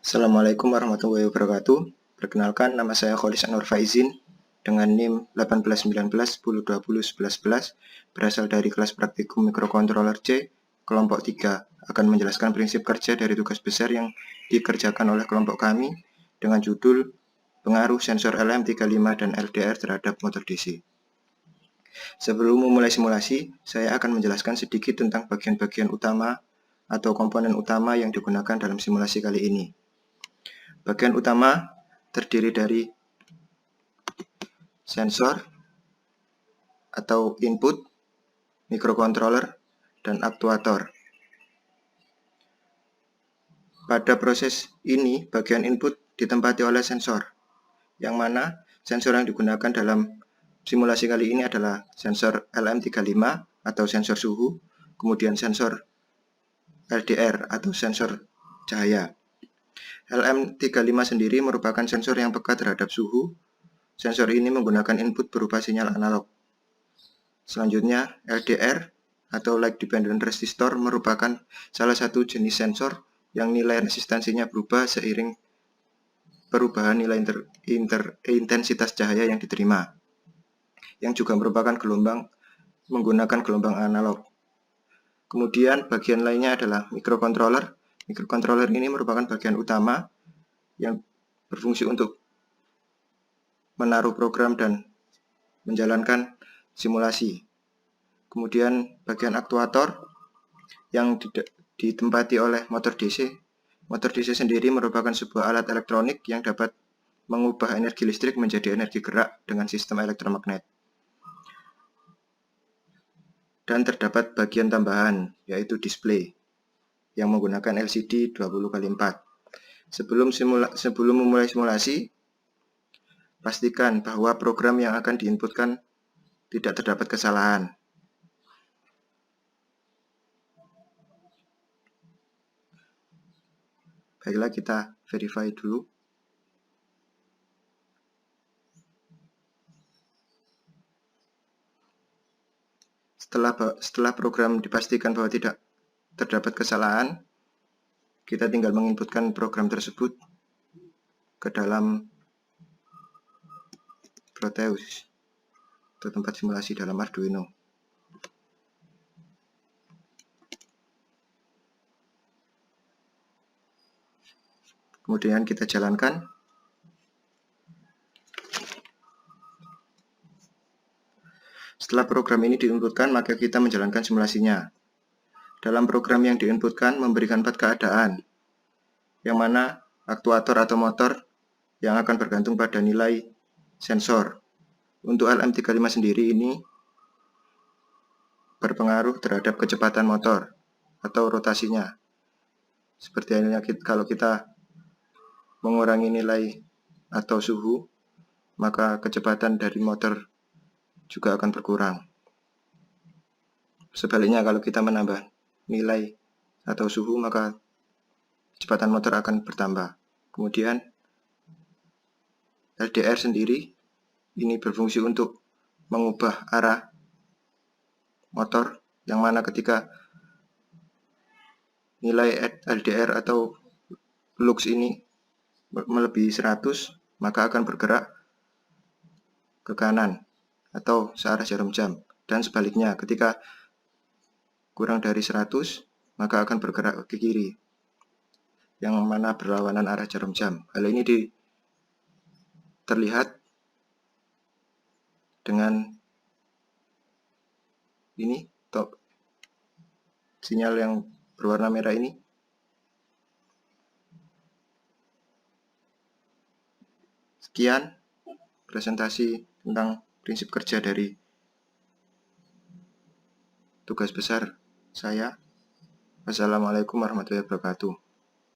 Assalamualaikum warahmatullahi wabarakatuh. Perkenalkan, nama saya Kholis Anwar Faizin dengan NIM 181910201111, berasal dari kelas praktikum mikrokontroler C, kelompok 3, akan menjelaskan prinsip kerja dari tugas besar yang dikerjakan oleh kelompok kami dengan judul pengaruh sensor LM35 dan LDR terhadap motor DC. Sebelum memulai simulasi, saya akan menjelaskan sedikit tentang bagian-bagian utama atau komponen utama yang digunakan dalam simulasi kali ini. Bagian utama terdiri dari sensor atau input, microcontroller, dan aktuator. Pada proses ini, bagian input ditempati oleh sensor, yang mana sensor yang digunakan dalam simulasi kali ini adalah sensor LM35 atau sensor suhu, kemudian sensor LDR atau sensor cahaya. LM35 sendiri merupakan sensor yang peka terhadap suhu. Sensor ini menggunakan input berupa sinyal analog. Selanjutnya, LDR atau Light Dependent Resistor merupakan salah satu jenis sensor yang nilai resistansinya berubah seiring perubahan nilai intensitas cahaya yang diterima, yang juga merupakan menggunakan gelombang analog. Kemudian bagian lainnya adalah microcontroller. Microcontroller ini merupakan bagian utama yang berfungsi untuk menaruh program dan menjalankan simulasi. Kemudian bagian aktuator yang ditempati oleh motor DC. Motor DC sendiri merupakan sebuah alat elektronik yang dapat mengubah energi listrik menjadi energi gerak dengan sistem elektromagnet. Dan terdapat bagian tambahan, yaitu display yang menggunakan LCD 20x4. Sebelum memulai simulasi, pastikan bahwa program yang akan diinputkan tidak terdapat kesalahan. Baiklah, kita verify dulu. Setelah program dipastikan bahwa tidak terdapat kesalahan, kita tinggal menginputkan program tersebut ke dalam Proteus atau tempat simulasi dalam Arduino. Kemudian kita jalankan. Setelah program ini diinputkan, maka kita menjalankan simulasinya. Dalam program yang diinputkan memberikan 4 keadaan, yang mana aktuator atau motor yang akan bergantung pada nilai sensor. Untuk LM35 sendiri ini berpengaruh terhadap kecepatan motor atau rotasinya. Seperti halnya kalau kita mengurangi nilai atau suhu, maka kecepatan dari motor juga akan berkurang. Sebaliknya, kalau kita menambah nilai atau suhu, maka kecepatan motor akan bertambah. Kemudian LDR sendiri ini berfungsi untuk mengubah arah motor, yang mana ketika nilai LDR atau lux ini melebihi 100, maka akan bergerak ke kanan atau searah jarum jam. Dan sebaliknya, ketika kurang dari 100, maka akan bergerak ke kiri, yang mana berlawanan arah jarum jam. Hal ini terlihat dengan ini, sinyal yang berwarna merah ini. Sekian presentasi tentang prinsip kerja dari tugas besar saya. Wassalamualaikum warahmatullahi wabarakatuh.